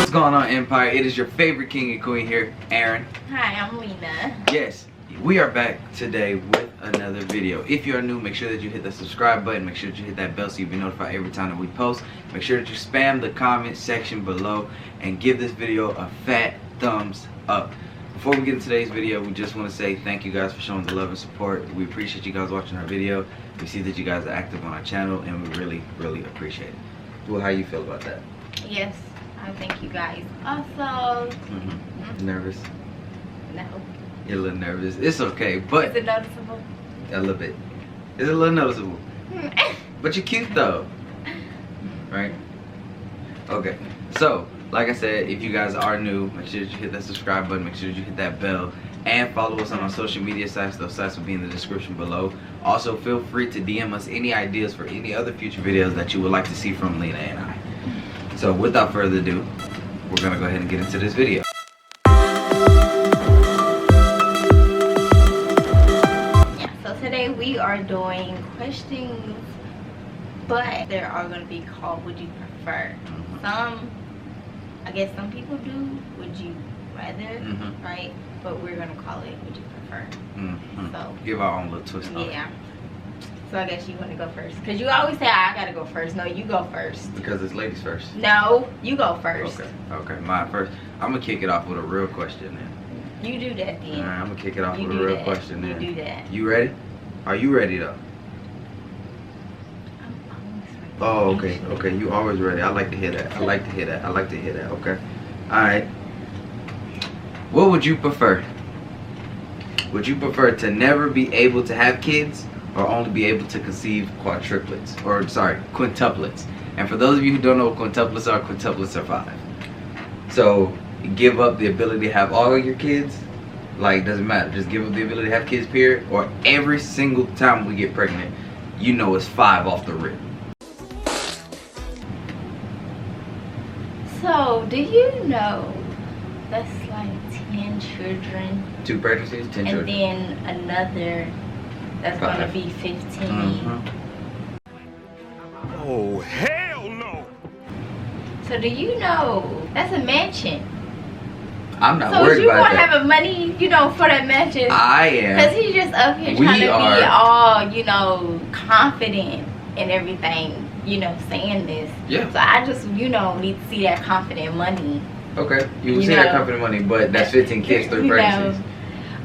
What's going on, Empire? It is your favorite king and queen here, Aaron. Hi, I'm Lena. Yes, we are back today with another video. If you are new, make sure that you hit the subscribe button. Make sure that you hit that bell so you'll be notified every time that we post. Make sure that you spam the comment section below and give this video a fat thumbs up. Before we get into today's video, we just want to say thank you guys for showing the love and support. We appreciate you guys watching our video. We see that you guys are active on our channel, and we really appreciate it. Well, how you feel about that? Yes, I thank you guys. Also, Nervous? no. You're a little nervous. It's okay, but Is it noticeable? a little bit. It's a little noticeable. But you're cute though. Right? Okay. So, like I said, if you guys are new, make sure that you hit that subscribe button, make sure that you hit that bell, and follow us on our social media sites. Those sites will be in the description below. Also, feel free to DM us any ideas for any other future videos that you would like to see from Lena and I. So, without further ado, we're gonna go ahead and get into this video. Yeah, so today we are doing questions, but there are going to be called Would You Prefer. I guess some people do Would You Rather, right? But we're going to call it Would You Prefer. So give our own little twist on it. Yeah. So I guess you want to go first. Because you always say, I got to go first. No, you go first. Because it's ladies first. No, you go first. Okay, mine first. I'm going to kick it off with a real question then. You do that then. Alright, I'm going to kick it off with a real question then. You do that. You ready? Are you ready though? Oh, okay, okay. You always ready. I like to hear that. I like to hear that. I like to hear that. Okay. Alright. What would you prefer? Would you prefer to never be able to have kids, or only be able to conceive quintuplets? And for those of you who don't know what quintuplets are 5. So give up the ability to have all of your kids. Like, doesn't matter. Just give up the ability to have kids, period. Or every single time we get pregnant, you know it's 5 off the rip. So, do you know that's like 10 children? 2 pregnancies, 10 children. And then another that's going to be 15. Oh, hell no! So, do you know that's a mansion? I'm not so worried you about gonna that. have a money, for that mansion? I am. Because he's just up here trying to be all, confident and everything, saying this. Yeah. So I just, need to see that confident money. Okay. You will see that confident money, but that's 15 kids, 3 pregnancies.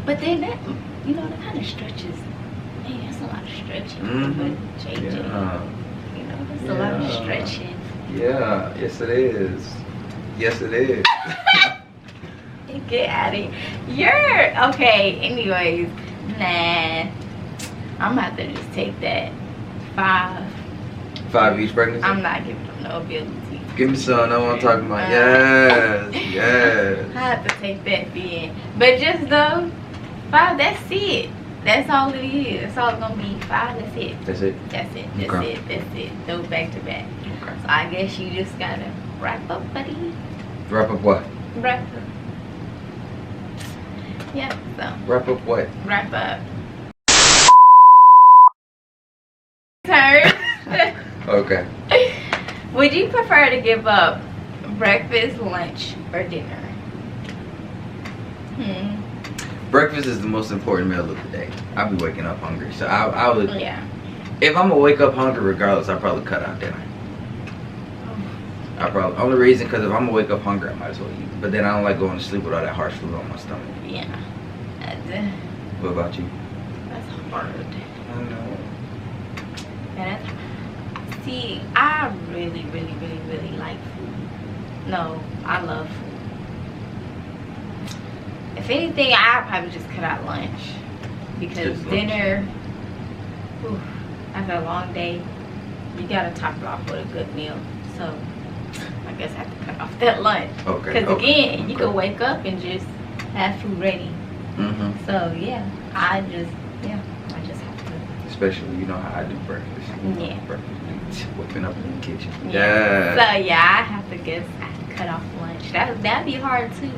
But then that, that kind of stretches. Man, that's a lot of stretching. But JJ, that's a lot of stretching. Yeah. Yes, it is. Yes, it is. Get out of here. You're okay. Anyways, nah. I'm about to just take that 5. 5 each pregnancy? I'm not giving them no ability. Give me some. That's what I'm talking about. Yes. Yes. I have to take that then. But just though, 5. That's it. That's all it is. That's all it's gonna be. 5. That's it. That's it. That's it. That's Okay. it. That's it. Those back to back. Okay. So I guess you just gotta wrap up, buddy. Wrap up what? Wrap up. Yeah, so Wrap up what? wrap up. Turn. Okay. Would you prefer to give up breakfast, lunch, or dinner? Breakfast is the most important meal of the day. I'll be waking up hungry, so I would. Yeah. If I'm gonna wake up hungry, regardless, I'll probably cut out dinner. Only reason, because if I'm gonna wake up hungry, I might as well eat. But then I don't like going to sleep with all that harsh food on my stomach. Yeah. What about you? That's hard. I know. And see, I really like food. No, I love food. If anything, I'd probably just cut out lunch. Because dinner, after a long day, you gotta top it off with a good meal. So, I guess I have to cut off that lunch. Okay. Because again, you can wake up and just have food ready. So, yeah, I just have to. Especially, you know how I do breakfast. Yeah. Breakfast, whipping up in the kitchen. Yeah. So yeah, I have to cut off lunch. That'd be hard too.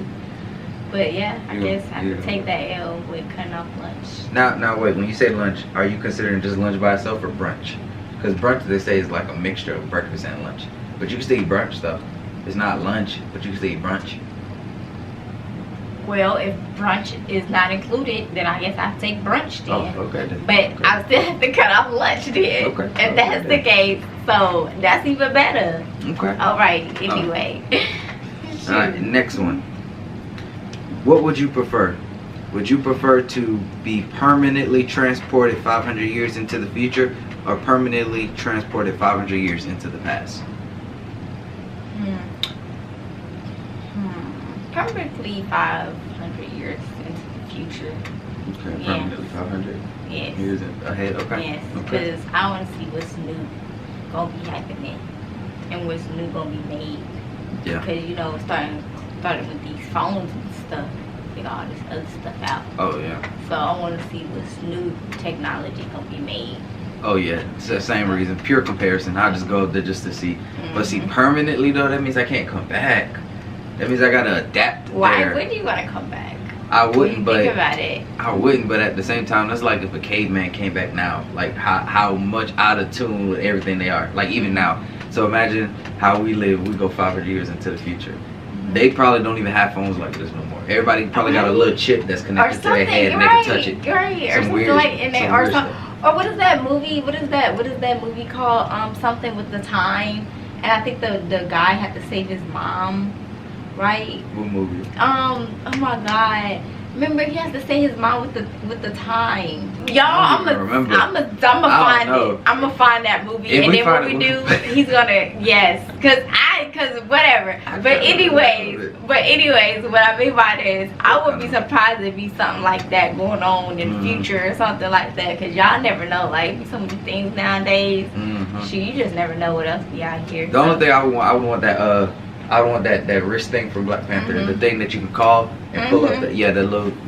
But yeah, I guess I have to take that L with cutting off lunch. Now wait. When you say lunch, are you considering just lunch by itself or brunch? Because brunch, they say, is like a mixture of breakfast and lunch. But you can still eat brunch stuff. It's not lunch, but you can say brunch. Well, if brunch is not included, then I guess I'll take brunch then. Oh, okay then. But Okay. I still have to cut off lunch then. Okay. If that's the case. So that's even better. Okay. Alright, anyway. Alright, next one. What would you prefer? Would you prefer to be permanently transported 500 years into the future or permanently transported 500 years into the past? Probably 500 years into the future. Okay, Yeah. permanently 500 Yes. years ahead. Okay. Yes, Okay. because I want to see what's new gonna be happening and what's new gonna be made. Yeah. Because you know, starting with these phones and stuff, get all this other stuff out. Oh yeah. So I want to see what's new technology gonna be made. Oh yeah. It's the same reason. Pure comparison. I'll just go there just to see. But see, Mhm. permanently though, that means I can't come back. That means I gotta adapt Why there. would you want to come back? I When you wouldn't, but think about it. I wouldn't, but at the same time, that's like if a caveman came back now, like how much out of tune with everything they are, like even now. So imagine how we live. We go 500 years into the future. They probably don't even have phones like this no more. Everybody probably got a little chip that's Or connected to their something, head and they right? can touch it. Right, or Some something weird- like in there, some or weird some, stuff. or what is that movie? What is that movie called? Something with the time, and I think the guy had to save his mom, right? What movie? Oh my God. Remember, he has to say his mom with the time. Y'all, I I'm don't even remember. gonna I find don't know. it. I'm gonna find that movie, If and we then what find we it, do, we'll- he's gonna yes, cause whatever. I But can't remember anyways, what I mean by this, I would be surprised if be something like that going on in the future or something like that, cause y'all never know. Like so many things nowadays. Mhm. Shoot, you just never know what else be out here. The only thing I would want that wrist thing from Black Panther, Mhm. the thing that you can call and pull up the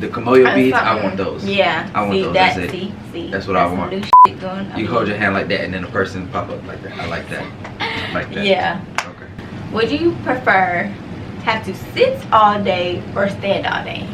Kamoyo beads. I want those. Yeah. I want see, those. That, That's it. See, That's what I some want. New shit going on. You hold your hand like that and then the person pop up like that. I like that. I like that. Yeah. Okay. Would you prefer have to sit all day or stand all day?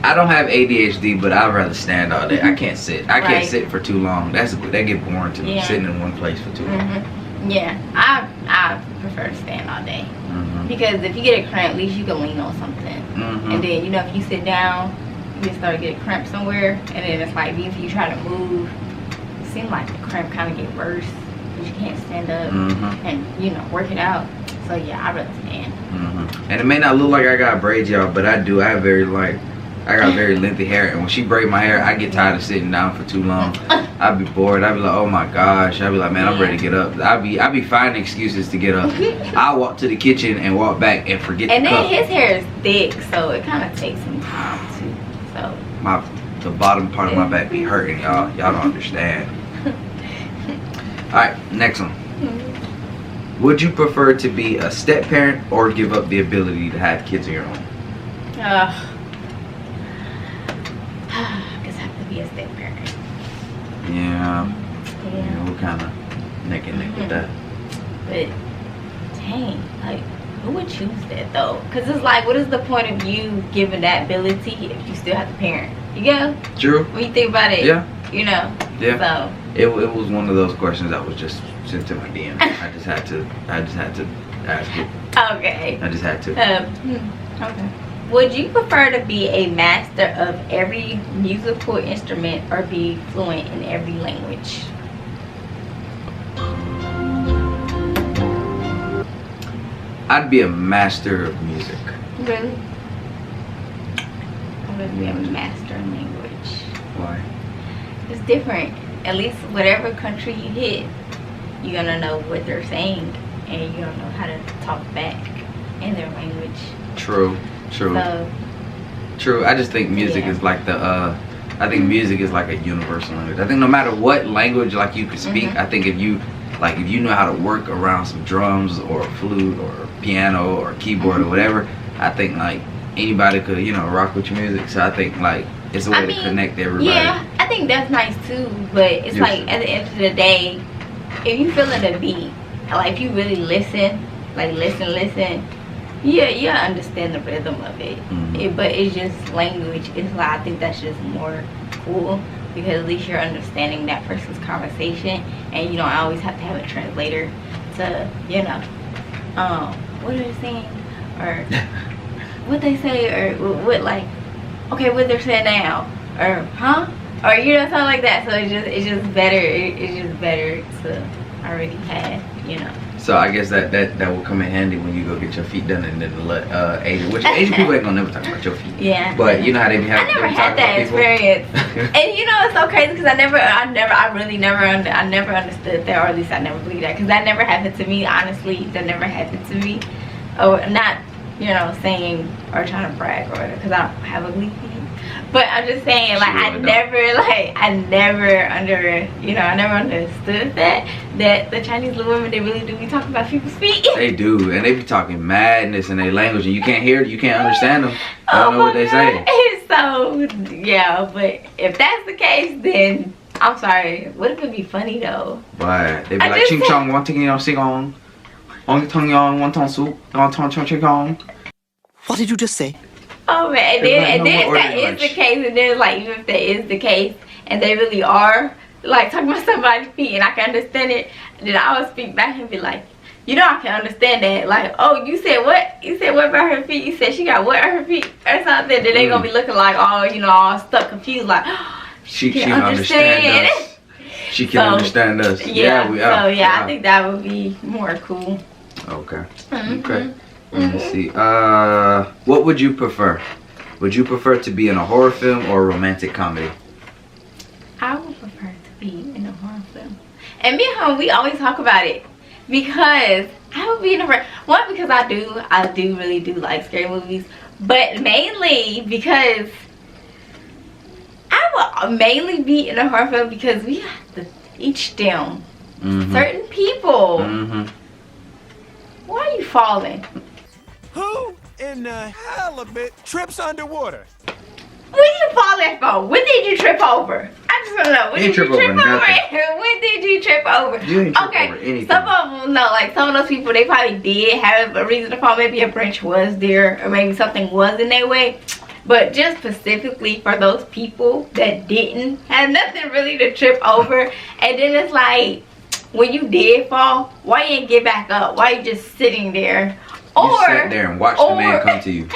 I don't have ADHD, but I'd rather stand all day. I can't sit. I Right. can't sit for too long. That get boring to me. Yeah. Sitting in one place for too long. Yeah, I prefer to stand all day Mhm. because if you get a cramp, at least you can lean on something. Mhm. And then you know if you sit down, you just start to get a cramp somewhere, and then it's like even if you try to move, it seems like the cramp kind of get worse because you can't stand up Mhm. and you know work it out. So yeah, I'd rather stand. Mhm. And it may not look like I got braids, y'all, but I do. I got very lengthy hair, and when she braid my hair, I get tired of sitting down for too long. I'd be bored. I'd be like, oh my gosh. I'd be like, man, I'm ready to get up. I'd be finding excuses to get up. I walk to the kitchen and walk back and forget And the then cup. his hair is thick, so it kind of takes some time too. So The bottom part of my back be hurting, y'all. Y'all don't understand. All right, next one. Would you prefer to be a step parent or give up the ability to have kids of your own? I guess I have to be a step parent. Yeah, Yeah. we're kind of neck and neck with that. But dang, like who would choose that though? Cause it's like, what is the point of you giving that ability if you still have to parent? You go True. when you think about it. Yeah. You know. Yeah. So It was one of those questions that was just sent to my DM. I just had to ask it. okay. I just had to. Okay. Would you prefer to be a master of every musical instrument or be fluent in every language? I'd be a master of music. Really? I would be a master in language. Why? It's different. At least whatever country you hit, you're gonna know what they're saying and you're gonna know how to talk back in their language. True. So True. I just think music Yeah. is like I think music is like a universal language. I think no matter what language like you could speak, I think if you know how to work around some drums or a flute or a piano or a keyboard or whatever, I think like anybody could, rock with your music. So I think like it's a way to connect everybody. yeah, I think that's nice too, but it's Yes. like at the end of the day, if you feeling the beat, like if you really listen, you understand the rhythm of it. Mhm. But it's just language. It's like I think that's just more cool because at least you're understanding that person's conversation, and you don't always have to have a translator to, you know, what are they saying, or what they say, or what, like, okay, what they're saying now, or huh, or you know, something like that. So it's just better. It's just better to already have, you know. So I guess that will come in handy when you go get your feet done, and then let Asian, which Asian people ain't gonna never talk about your feet. Yeah. But you know how they be having. I never had that experience, and you know it's so crazy because I never understood that, or at least I never believed that, because that never happened to me. Honestly, that never happened to me. Or not, you know, saying or trying to brag or whatever, because I don't have ugly feet. But I'm just saying, like, I never understood that the Chinese little women, they really do be talking about people's feet. They do, and they be talking madness in their language, and you can't hear it, you can't understand them. I don't know what they say. So yeah, but if that's the case, then I'm sorry. What if it be funny though? Why? They be like, ching chong, one thing you sing on, one tongue yon, one tongue soup, one tongue chong ching on. What did you just say? Oh man, and then if that is the case, and then like even if that is the case, and they really are like talking about somebody's feet, and I can understand it, then I would speak back and be like, you know, I can understand that. Like, oh, you said what? You said what about her feet? You said she got what on her feet or something? Then they gonna be looking like, oh, you know, all stuck, confused, like, oh, she can understand us. She can understand us. Yeah, we are. So yeah, I think that would be more cool. Okay. Okay. Let me see. What would you prefer? Would you prefer to be in a horror film or a romantic comedy? I would prefer to be in a horror film. And me and home, we always talk about it, because I would be in a horror. One, because I really do like scary movies, but mainly because I would mainly be in a horror film because we have to teach them certain people. Why are you falling? Who in the hell of it trips underwater? What are you falling for? When did you trip over? I just want to know. When did you trip over? When did you trip over? You ain't trip over anything. Some of them, no, like some of those people, they probably did have a reason to fall. Maybe a branch was there, or maybe something was in their way. But just specifically for those people that didn't have nothing really to trip over, and then it's like, when you did fall, why you ain't get back up? Why you just sitting there? You sit there and watch the man come to you.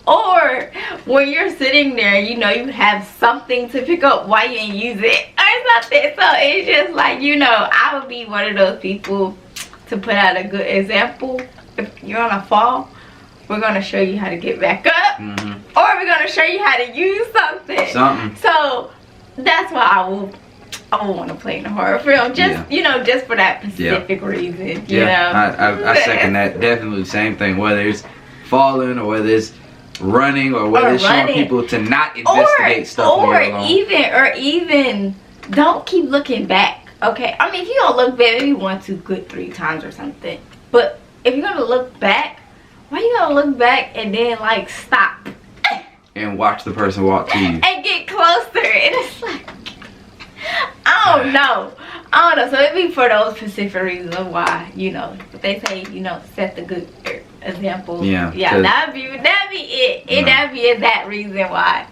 Or when you're sitting there, you know, you have something to pick up, why you ain't use it or something. So it's just like, you know, I would be one of those people to put out a good example. If you're on a fall, we're going to show you how to get back up. Or we're going to show you how to use something. So that's why I will want to play in a horror film, just you know, just for that specific reason. You know? I second that. Definitely same thing. Whether it's falling, or whether it's running, or whether it's showing people to not investigate stuff. Or even don't keep looking back. Okay, I mean, if you don't look back, maybe 1, 2, good 3 times or something. But if you're gonna look back, why you gonna look back and then like stop and watch the person walk to you and get closer? And it's like, I don't know. So it'd be for those specific reasons of why, you know, if they say, you know, set the good example. Yeah, that'd be it. That'd be that reason why.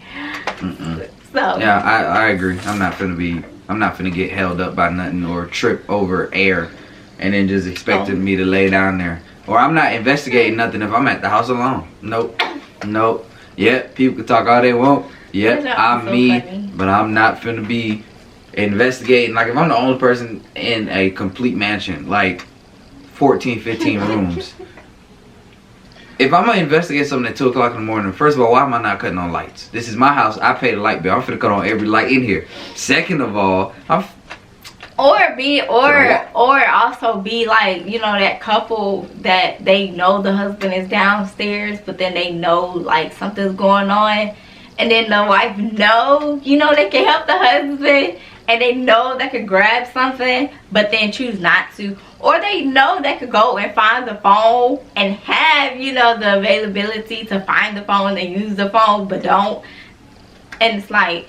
So yeah, I agree. I'm not finna get held up by nothing or trip over air and then just expecting me to lay down there. Or I'm not investigating nothing if I'm at the house alone. Nope. Yeah, people can talk all they want. Yep, I'm me, but I'm not finna be investigating. Like, if I'm the only person in a complete mansion, like 14, 15 rooms, if I'm gonna investigate something at 2 o'clock in the morning, first of all, why am I not cutting on lights? This is my house. I pay the light bill. I'm finna cut on every light in here. Second of all, or also be like, you know, that couple that they know the husband is downstairs, but then they know like something's going on, and then the wife know, you know, they can help the husband, and they know they could grab something but then choose not to, or they know they could go and find the phone and have, you know, the availability to find the phone and use the phone but don't. And it's like,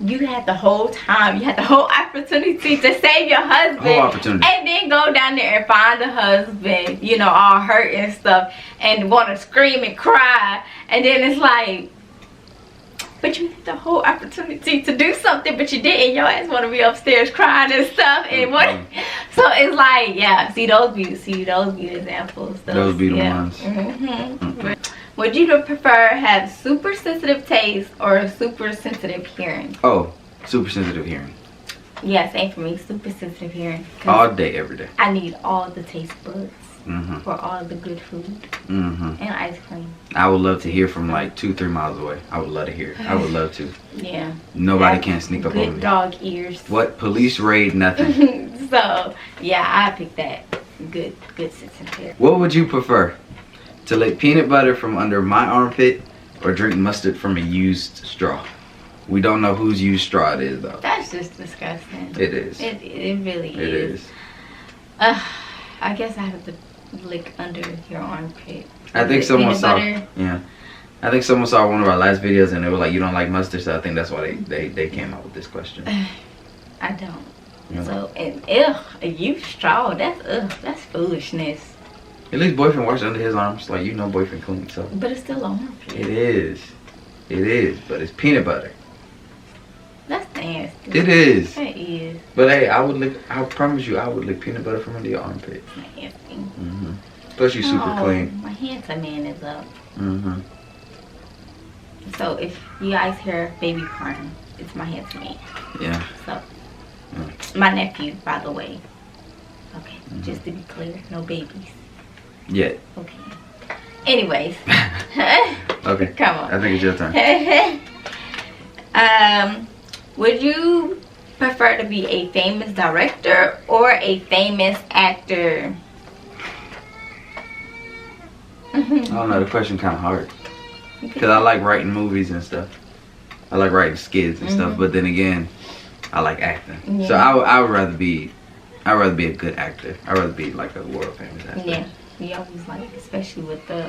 you had the whole time, you had the whole opportunity to save your husband, and then go down there and find the husband, you know, all hurt and stuff, and want to scream and cry, and then it's like, but you had the whole opportunity to do something, but you didn't. Your ass want to be upstairs crying and stuff, and what? So it's like, yeah. See those be examples. Those be the ones. Would you prefer have super sensitive taste or super sensitive hearing? Oh, super sensitive hearing. Yeah, same for me. Super sensitive hearing. All day, every day. I need all the taste buds for all the good food and ice cream. I would love to hear from like 2-3 miles away. I would love to hear. I would love to. Yeah. Nobody can sneak up on me. Good dog ears. What? Police raid? Nothing. So yeah, I picked that. Good sensitive hearing. What would you prefer? To lick peanut butter from under my armpit or drink mustard from a used straw? We don't know whose used straw it is though. That's just disgusting. It is. It really is. It is. I guess I have to lick under your armpit. I think someone peanut saw. butter. Yeah. I think someone saw one of our last videos and they were like, "You don't like mustard," so I think that's why they came out with this question. I don't. Yeah. So and a used straw. That's foolishness. At least boyfriend washed under his arms, like boyfriend clean. So. But it's still on armpit. It is. It is, but it's peanut butter. That's nasty. It is. It is. But hey, I promise you, I would lick peanut butter from under your armpit. Nasty. Plus, you super clean. My handsome man is up. Mm-hmm. So if you guys hear baby crying, it's my handsome man. Yeah. So my nephew, by the way. Okay, just to be clear, no babies. Yeah. Okay. Anyways. Okay. Come on. I think it's your turn. Would you prefer to be a famous director or a famous actor? I don't know. The question kind of hard. Because I like writing movies and stuff. I like writing skits and stuff. But then again, I like acting. Yeah. So I would rather be a good actor. I'd rather be like a world famous actor. Yeah. We always like, especially with the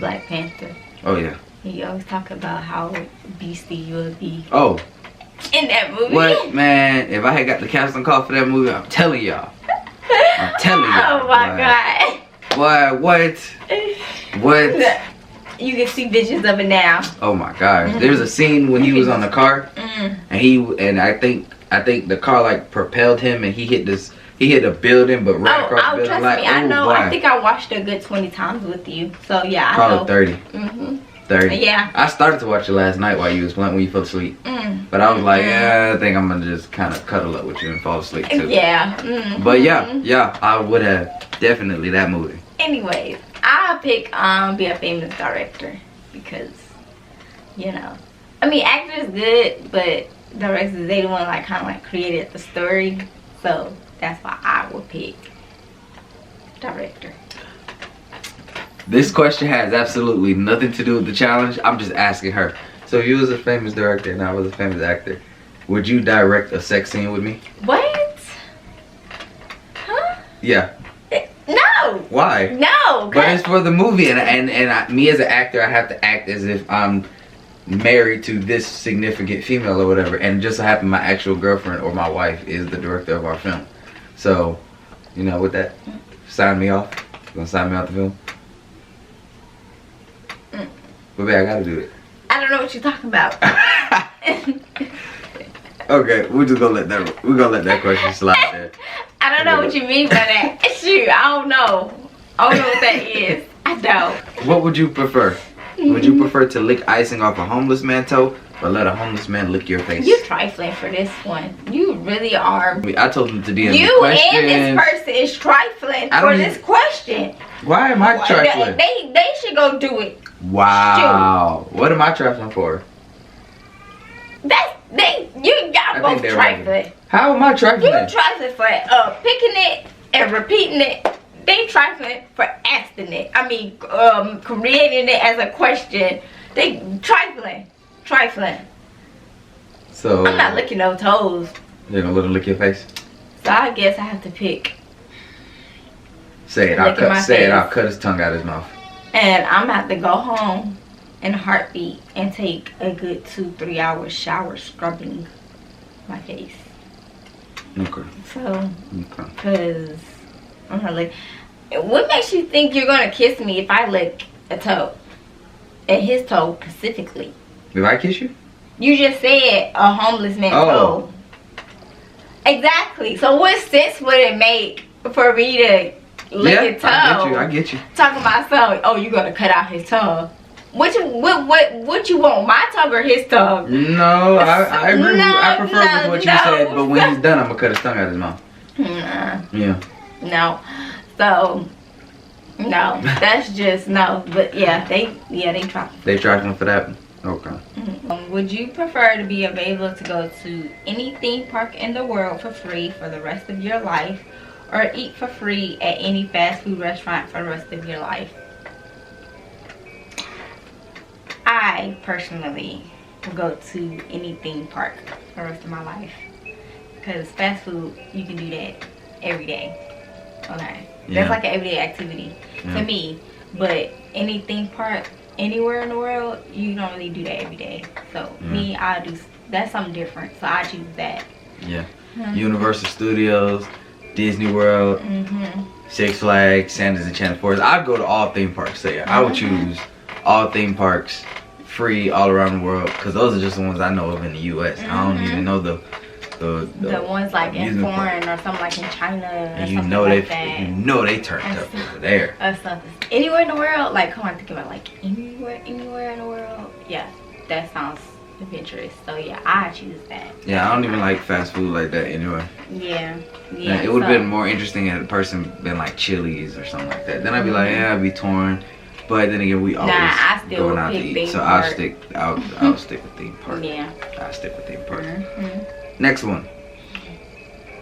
Black Panther. Oh yeah. You always talk about how beastie you would be Oh. in that movie. What, man? If I had got the casting call for that movie, I'm telling y'all. I'm telling y'all. Oh my God. What? What? You can see visions of it now. Oh my gosh. There's a scene when he was on the car and I think the car like propelled him and he hit a building but right across the building. Trust like, me, I know. Boy. I think I watched it a good 20 times with you. So yeah, I know. Probably 30. 30. Yeah. I started to watch it last night while you was playing when you fell asleep. But I was like, yeah, I think I'm gonna just kind of cuddle up with you and fall asleep too. Yeah. But yeah, I would have definitely that movie. Anyways, I'll pick be a famous director because, I mean, actor is good, but directors, they the one like kind of like created the story. So that's why I would pick director. This question has absolutely nothing to do with the challenge. I'm just asking her. So if you was a famous director and I was a famous actor, would you direct a sex scene with me? What? Huh? Yeah. No. Why? No. But it's for the movie, and me as an actor, I have to act as if I'm married to this significant female or whatever, and just so happen my actual girlfriend or my wife is the director of our film. So, with that, sign me off. You gonna sign me off the film? But babe, I gotta do it. I don't know what you're talking about. Okay, we're gonna let that question slide there. I don't know what you mean by that. Shoot, I don't know. I don't know what that is. I don't. What would you prefer? Would you prefer to lick icing off a homeless man's toe or let a homeless man lick your face? You trifling for this one. You really are. I told him to DM the You questions. and this person is trifling for this question. Why am I trifling? They should go do it. Wow. What am I trifling for? You got both trifling. Right. How am I trifling? You trifling for picking it and repeating it. They trifling for asking it. I mean, creating it as a question. They trifling. So I'm not licking no toes. You're gonna let him lick your face? So I guess I have to pick. Say it. I'll cut his tongue out of his mouth. And I'm gonna have to go home in a heartbeat and take a good 2-3 hour shower scrubbing my face. Okay. So, because I'm not like, what makes you think you're gonna kiss me if I lick a toe? And his toe specifically. If I kiss you? You just said a homeless man Oh. toe. Exactly. So what sense would it make for me to lick his toe? I get you. Talking about something. Oh, you gonna cut out his tongue? What you want? My tongue or his tongue? No, I agree. No, I prefer with what you no, said, but when no. he's done, I'm gonna cut his tongue out of his mouth. Nah. Yeah. No. So no, that's just no. But yeah, they try. They charge him for that. Okay. Would you prefer to be available to go to any theme park in the world for free for the rest of your life, or eat for free at any fast food restaurant for the rest of your life? I personally will go to any theme park for the rest of my life, because fast food, you can do that every day. Okay, that's like an everyday activity to me. But any theme park anywhere in the world, you don't really do that every day. So me, I do. That's something different. So I choose that. Yeah. Universal Studios, Disney World, Six Flags, Santa's Enchanted Forest. I'd go to all theme parks. So yeah, I would choose all theme parks, free all around the world, because those are just the ones I know of in the U.S. I don't even know the ones like in foreign or something like in China or and you something know like they that. you know they turned up over there. Anywhere in the world, like come on, think about like anywhere in the world. Yeah, that sounds adventurous. So yeah, I choose that. Yeah, I don't even like fast food like that anyway. Yeah. It would have been more interesting had a person been like Chili's or something like that. Then I'd be like, yeah, I'd be torn. But then again, we always going out to eat, so I'll stick with theme park. Yeah, I'll stick with theme park. Next one.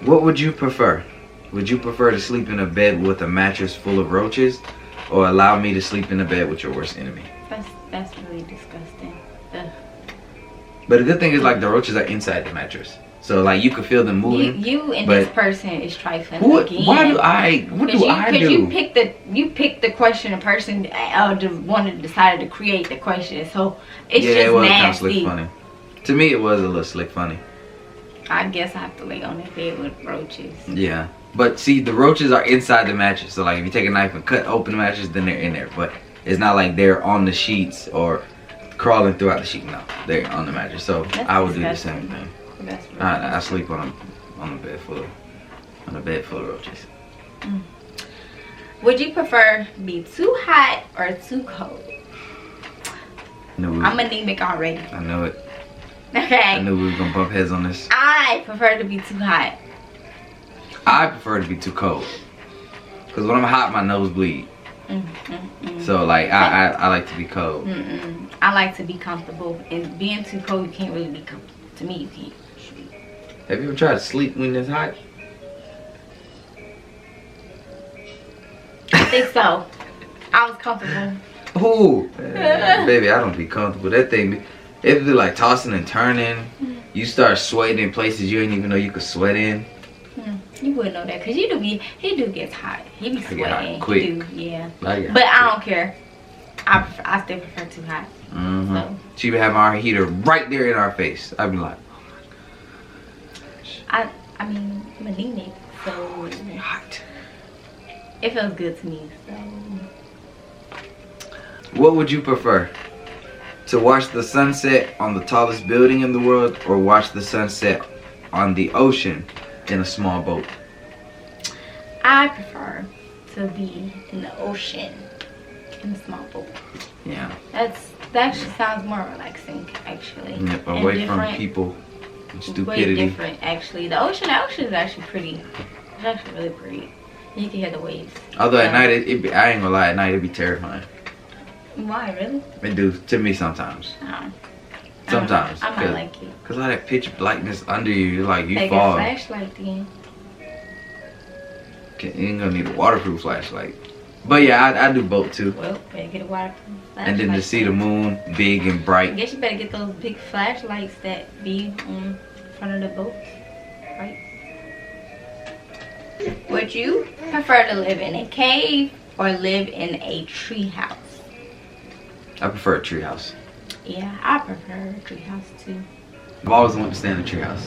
What would you prefer? Would you prefer to sleep in a bed with a mattress full of roaches, or allow me to sleep in a bed with your worst enemy? That's really disgusting. Ugh. But the good thing is, like, the roaches are inside the mattress, so like you could feel them moving. You and this person is trifling again. What do I do? Because you picked the question. The person the one that decided to create the question. So it's just it was nasty. kind of slick funny. To me, it was a little slick funny. I guess I have to lay on the bed with roaches. Yeah, but see, the roaches are inside the mattress. So like, if you take a knife and cut open the mattress, then they're in there. But it's not like they're on the sheets or crawling throughout the sheet. No, they're on the mattress. So I would do the same thing. I sleep on a bed full of roaches. Would you prefer to be too hot or too cold? I'm anemic already. I know it. Okay. I knew we were gonna bump heads on this. I prefer to be too hot. I prefer to be too cold. Cause when I'm hot, my nose bleed. So like, I like to be cold. I like to be comfortable. And being too cold, you can't really be comfortable. To me, you can't. Have you ever tried to sleep when it's hot? I think so. I was comfortable. Ooh, baby, I don't be comfortable. That thing, it be like tossing and turning. You start sweating in places you didn't even know you could sweat in. You wouldn't know that, cause he do get hot. He be sweating. I get hot quick. He do, yeah. But I don't care. I still prefer too hot. So. She be having our heater right there in our face. I'd be like, I mean, I'm anemic, so it's hot. It feels good to me. So. What would you prefer? To watch the sunset on the tallest building in the world, or watch the sunset on the ocean in a small boat? I prefer to be in the ocean in a small boat. Yeah. That actually sounds more relaxing, actually. Yep, away from people and stupidity. Way different, actually. The ocean is actually pretty. It's actually really pretty. You can hear the waves. Although at night, I ain't gonna lie, at night it'd be terrifying. Why, really? It do to me sometimes. Oh. Sometimes. I might like it. Cause all that pitch blackness under you, like you Take fall. a flashlight then. You ain't gonna need a waterproof flashlight. But yeah, I do boat too. Well, better get a waterproof flashlight. And then to see the moon big and bright. I guess you better get those big flashlights that be on front of the boat, right? Would you prefer to live in a cave or live in a tree house? I prefer a treehouse. Yeah, I prefer a tree house too. I've always wanted to stay in a treehouse.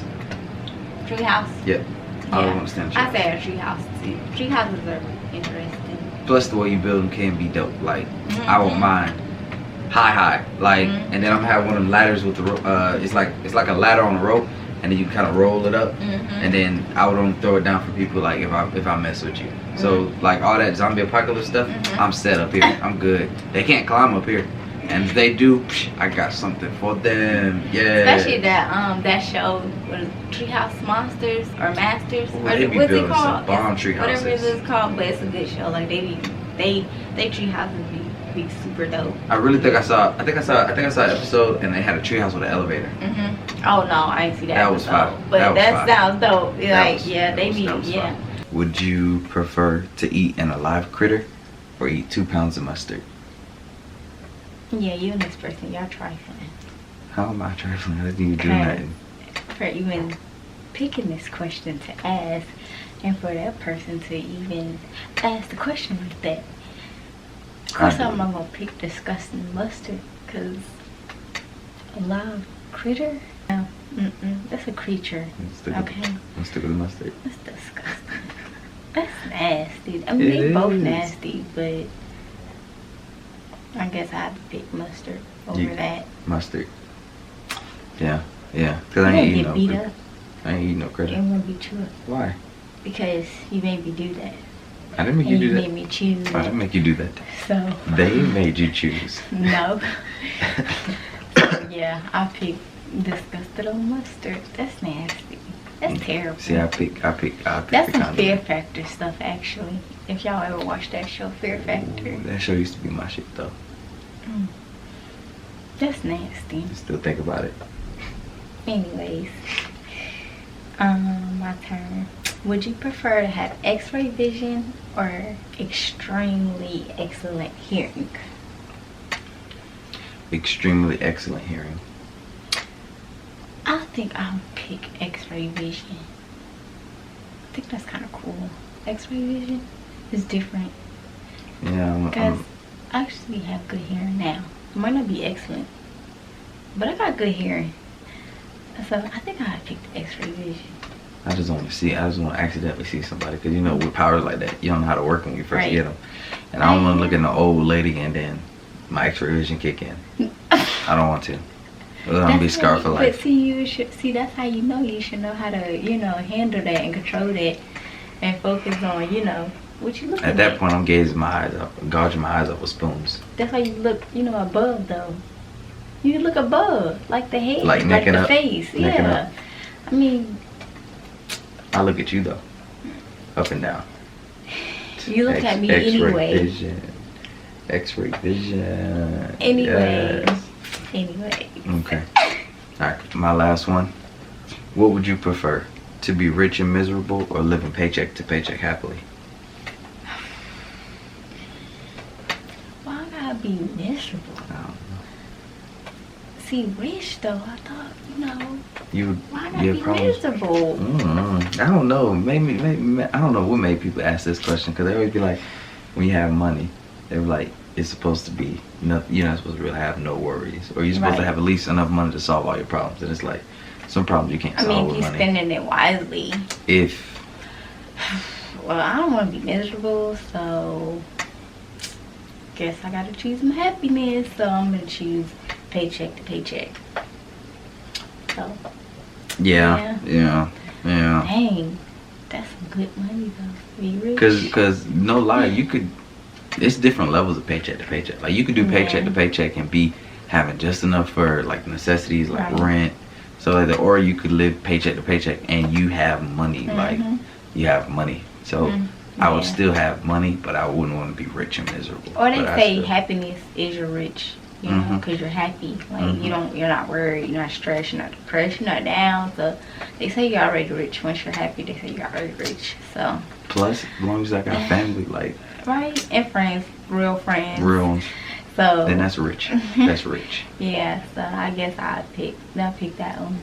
Tree house? Yep. I always want to stay in a treehouse. I say a tree house too. Tree houses are interesting. Plus the way you build them can be dope. Like, I won't mind high, like, and then I'm gonna have one of them ladders with the it's like a ladder on a rope, and then you kind of roll it up, and then I would only throw it down for people like if I mess with you. So like all that zombie apocalypse stuff, I'm set up here. I'm good. They can't climb up here, and if they do, I got something for them. Yeah. Especially that show, what is it, Treehouse Monsters or Masters, Ooh, or they be what's it building some called? bomb tree Whatever it houses. is called, but it's a good show. Like they tree houses be super dope. I really think I saw an episode, and they had a treehouse with an elevator. Oh no, I ain't see that. That was episode. fire. But That was that fire. sounds dope. Like That was yeah. fun. Would you prefer to eat an alive critter or eat 2 pounds of mustard? Yeah, you and this person, y'all trifling. How am I trifling? I didn't even do nothing. For even picking this question to ask, and for that person to even ask the question like that. Of course, I'm not gonna pick disgusting mustard, cause a live critter. No, that's a creature. Okay, Let's stick with the mustard. that's disgusting. That's nasty. I mean, they both nasty, but I guess I have to pick mustard over that. Mustard. Yeah. Cause I You ain't gonna eating get no. beat up. I ain't eating no It critter. won't beat you up Why? because you made me do that. I didn't make you And do you that. made me choose I that. didn't make you do that. So They made you choose. no. So, yeah, I picked disgusted on mustard. That's nasty. That's terrible. See, I pick That's the some condiment. Fear Factor stuff, actually. If y'all ever watched that show, Fear Factor, That show used to be my shit though. that's nasty. Still think about it. Anyways, my turn. Would you prefer to have X-ray vision or extremely excellent hearing? Extremely excellent hearing. I think I'll pick X-ray vision. I think that's kind of cool. X-ray vision is different Yeah, because I actually have good hearing now. It might not be excellent, but I got good hearing. So I think I'd pick the X-ray vision. I just want to see. I just want to accidentally see somebody, because you know with powers like that, you don't know how to work when you first Right. get them. And I don't want to look at an old lady and then my X-ray vision kick in. I don't want to. I'm gonna be scarred for life. But see, that's how you know you should know how to, handle that and control that, and focus on, what you looking at. At that point, I'm gauging my eyes up with spoons. That's how you look, above though. You look above, like the head, Like necking the up? face. Necking Yeah. up? I mean, I look at you though, up and down. you look at me X-ray anyway. Vision. X-ray vision. Anyway. Yes. Anyway. Okay. All right. My last one. What would you prefer? To be rich and miserable, or living paycheck to paycheck happily? Why gotta be miserable? I don't know. See, rich though, I thought, You would. why not You be have problems? miserable? I don't know. Maybe I don't know what made people ask this question, because they always be like, when you have money, they're like, it's supposed to be nothing. You're not supposed to really have no worries, or you're supposed to Right. have at least enough money to solve all your problems. And it's like some problems you can't I solve mean, if with you're money. spending it wisely. If Well, I don't want to be miserable, so guess I gotta choose my happiness. So I'm gonna choose paycheck to paycheck. So, yeah. dang, that's some good money though. Be rich. Cause no lie, you could. It's different levels of paycheck to paycheck. Like you could do paycheck to paycheck and be having just enough for like necessities, like Right. rent. So like that, or you could live paycheck to paycheck and you have money, like you have money. So I would Yeah. still have money, but I wouldn't want to be rich and miserable. Or they But I say still- happiness is your rich, because you're happy. Like you're not worried, you're not stressed, you're not depressed, you're not down. So they say you're already rich. Once you're happy, they say you're already rich. So Plus, as long as I got family, like right, and friends, real friends. real, So then that's rich. That's rich. yeah. So I guess I'll pick that one.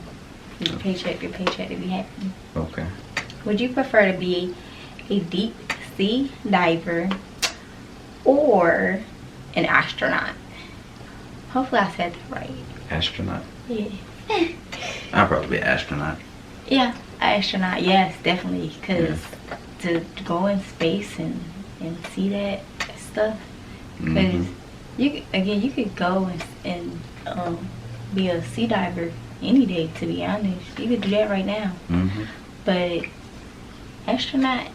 Paycheck to paycheck to be happy. Okay. Would you prefer to be a deep sea diver or an astronaut? Hopefully I said that right. Astronaut. Yeah. I'll probably be an astronaut. Yeah, astronaut. Yes, definitely. Because to go in space and see that stuff. Because You could go and be a sea diver any day, to be honest. You could do that right now. But astronaut,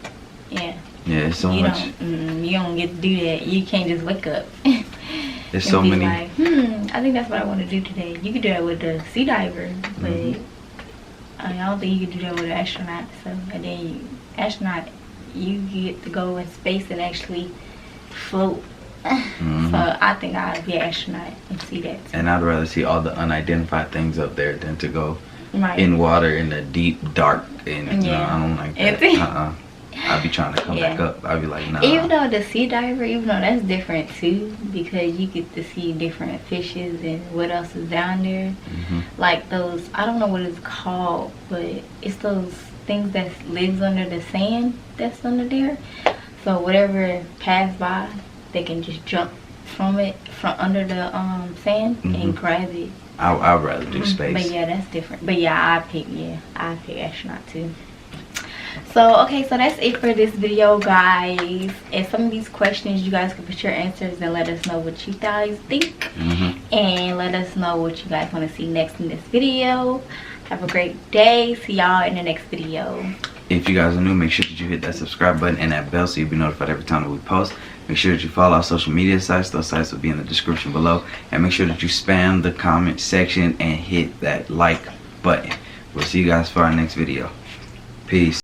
yeah. Yeah, it's so you much. You don't get to do that. You can't just wake up. There's so many. Like, I think that's what I want to do today. You could do that with a sea diver, but I don't think you could do that with an astronaut. So, and then astronaut, you get to go in space and actually float. So I think I'd be an astronaut and see that too. And I'd rather see all the unidentified things up there than to go Right. in water in the deep dark. And no, I don't like that. I'd be trying to come back up. I'd be like, nah. Even though the sea diver, even though that's different too, because you get to see different fishes and what else is down there. Like those, I don't know what it's called, but it's those things that lives under the sand that's under there. So whatever pass by, they can just jump from under the sand and grab it. I'd rather do space. But yeah, that's different. But yeah, I pick astronaut too. So okay, so that's it for this video, guys. And some of these questions, you guys can put your answers and let us know what you guys think. And let us know what you guys want to see next in this video. Have a great day. See y'all in the next video. If you guys are new, make sure that you hit that subscribe button and that bell so you'll be notified every time that we post. Make sure that you follow our social media sites. Those sites will be in the description below. And make sure that you spam the comment section and hit that like button. We'll see you guys for our next video. Peace.